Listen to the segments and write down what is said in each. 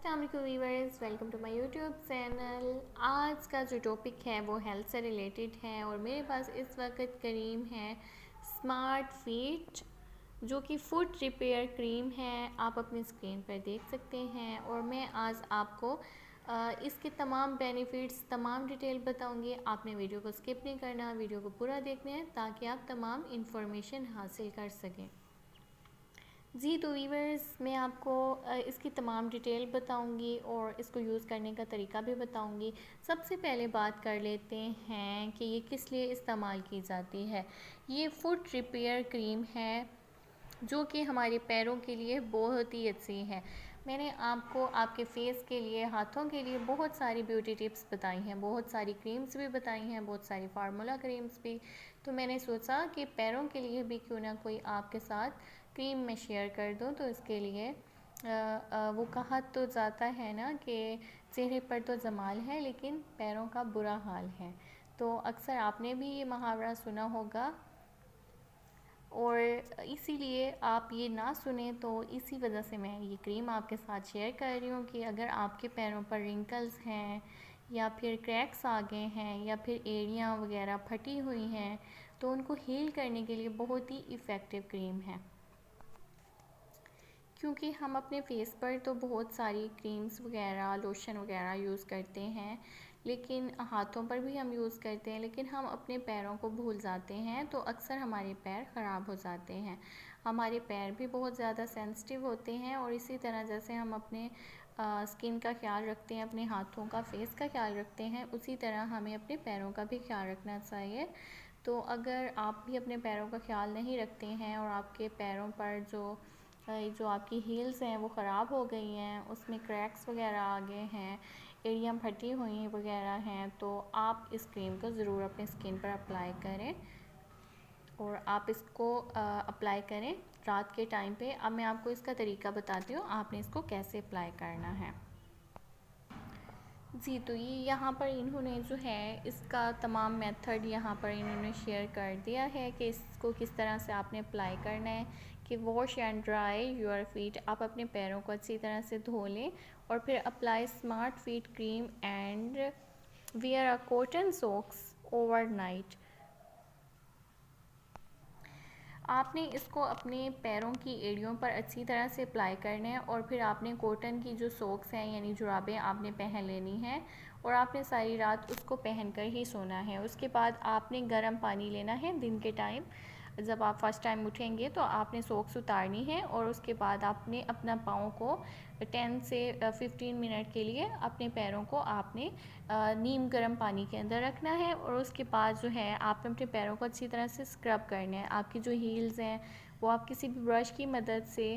अस्सलाम वालेकुम viewers, welcome to my YouTube channel. आज का जो टॉपिक है वो हेल्थ से रिलेटेड है और मेरे पास इस वक्त क्रीम है स्मार्ट फिट, जो कि फुट रिपेयर क्रीम है। आप अपनी स्क्रीन पर देख सकते हैं और मैं आज आपको इसके तमाम बेनिफिट्स, तमाम डिटेल बताऊंगी। आपने वीडियो को स्किप नहीं करना, वीडियो को पूरा देखना है ताकि आप तमाम इंफॉर्मेशन हासिल कर सकें। जी तो वीवर्स, मैं आपको इसकी तमाम डिटेल बताऊंगी और इसको यूज़ करने का तरीका भी बताऊंगी। सबसे पहले बात कर लेते हैं कि ये किस लिए इस्तेमाल की जाती है। ये फुट रिपेयर क्रीम है जो कि हमारे पैरों के लिए बहुत ही अच्छी है। मैंने आपको आपके फेस के लिए, हाथों के लिए बहुत सारी ब्यूटी टिप्स बताई हैं, बहुत सारी क्रीम्स भी बताई हैं, बहुत सारी फार्मूला क्रीम्स भी। तो मैंने सोचा कि पैरों के लिए भी क्यों ना कोई आपके साथ क्रीम में शेयर कर दूं। तो इसके लिए वो कहा तो जाता है ना कि चेहरे पर तो जमाल है लेकिन पैरों का बुरा हाल है। तो अक्सर आपने भी ये मुहावरा सुना होगा और इसीलिए आप ये ना सुने तो इसी वजह से मैं ये क्रीम आपके साथ शेयर कर रही हूँ कि अगर आपके पैरों पर रिंकल्स हैं या फिर क्रैक्स आ गए हैं या फिर एड़ियाँ वगैरह फटी हुई हैं तो उनको हील करने के लिए बहुत ही इफ़ेक्टिव क्रीम है। क्योंकि हम अपने फेस पर तो बहुत सारी क्रीम्स वगैरह, लोशन वगैरह यूज़ करते हैं, लेकिन हाथों पर भी हम यूज़ करते हैं, लेकिन हम अपने पैरों को भूल जाते हैं तो अक्सर हमारे पैर ख़राब हो जाते हैं। हमारे पैर भी बहुत ज़्यादा सेंसिटिव होते हैं और इसी तरह जैसे हम अपने स्किन का ख्याल रखते हैं, अपने हाथों का, फेस का ख्याल रखते हैं, उसी तरह हमें अपने पैरों का भी ख्याल रखना चाहिए। तो अगर आप भी अपने पैरों का ख्याल नहीं रखते हैं और आपके पैरों पर जो आपकी हील्स हैं वो ख़राब हो गई हैं, उसमें क्रैक्स वगैरह आ गए हैं, एड़ियाँ फटी हुई वगैरह हैं, तो आप इस क्रीम को ज़रूर अपने स्किन पर अप्लाई करें और आप इसको अप्लाई करें रात के टाइम पे। अब मैं आपको इसका तरीका बताती हूँ, आपने इसको कैसे अप्लाई करना है। जी तो ये यहाँ पर इन्होंने जो है इसका तमाम मेथड यहाँ पर इन्होंने शेयर कर दिया है कि इसको किस तरह से आपने अप्लाई करना है। कि wash and dry your feet, आप अपने पैरों को अच्छी तरह से धो लें और फिर apply smart feet cream and wear a cotton socks overnight. आपने इसको अपने पैरों की एड़ियों पर अच्छी तरह से अप्लाई करना है और फिर आपने कॉटन की जो सॉक्स हैं यानी जुराबें आपने पहन लेनी हैं और आपने सारी रात उसको पहनकर ही सोना है। उसके बाद आपने गर्म पानी लेना है दिन के टाइम। जब आप फर्स्ट टाइम उठेंगे तो आपने सॉक्स उतारनी है और उसके बाद आपने अपना पाँव को 10 से 15 मिनट के लिए अपने पैरों को आपने नीम गर्म पानी के अंदर रखना है और उसके बाद जो है आपने अपने पैरों को अच्छी तरह से स्क्रब करना है। आपकी जो हील्स हैं वो आप किसी भी ब्रश की मदद से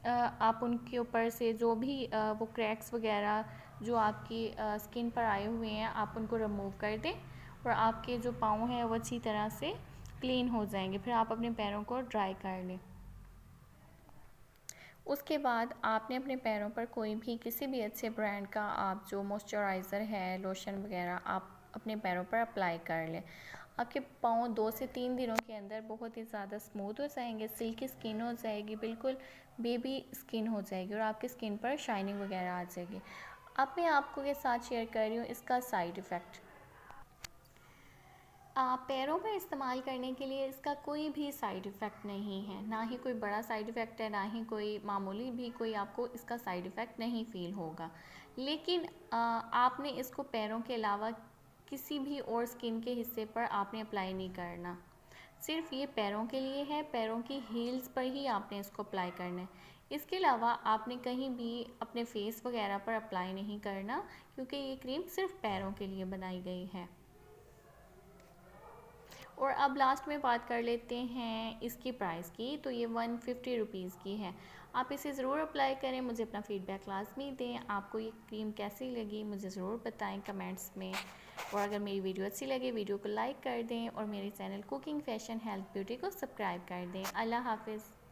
आप उनके ऊपर से जो भी वो क्रैक्स वगैरह जो आपकी स्किन पर आए हुए हैं आप उनको रिमूव कर दें और आपके जो पाँव हैं वो अच्छी तरह से क्लीन हो जाएंगे। फिर आप अपने पैरों को ड्राई कर लें। उसके बाद आपने अपने पैरों पर कोई भी किसी भी अच्छे ब्रांड का आप जो मॉइस्चराइज़र है, लोशन वगैरह आप अपने पैरों पर अप्लाई कर लें। आपके पाँव 2 से 3 दिनों के अंदर बहुत ही ज़्यादा स्मूथ हो जाएंगे, सिल्की स्किन हो जाएगी, बिल्कुल बेबी स्किन हो जाएगी और आपकी स्किन पर शाइनिंग वगैरह आ जाएगी। अब मैं आपको के साथ शेयर कर रही हूँ इसका साइड इफ़ेक्ट। पैरों में इस्तेमाल करने के लिए इसका कोई भी साइड इफ़ेक्ट नहीं है, ना ही कोई बड़ा साइड इफ़ेक्ट है, ना ही कोई मामूली भी कोई आपको इसका साइड इफ़ेक्ट नहीं फ़ील होगा। लेकिन आपने इसको पैरों के अलावा किसी भी और स्किन के हिस्से पर आपने अप्लाई नहीं करना। सिर्फ ये पैरों के लिए है, पैरों की हील्स पर ही आपने इसको अप्लाई करना है। इसके अलावा आपने कहीं भी अपने फेस वगैरह पर अप्लाई नहीं करना क्योंकि ये क्रीम सिर्फ पैरों के लिए बनाई गई है। और अब लास्ट में बात कर लेते हैं इसकी प्राइस की। तो ये 150 रुपीज़ की है। आप इसे ज़रूर अप्लाई करें, मुझे अपना फ़ीडबैक लाजमी दें। आपको ये क्रीम कैसी लगी मुझे ज़रूर बताएं कमेंट्स में। और अगर मेरी वीडियो अच्छी लगे वीडियो को लाइक कर दें और मेरे channel cooking fashion health beauty को सब्सक्राइब कर दें। अल्लाह हाफ़िज़।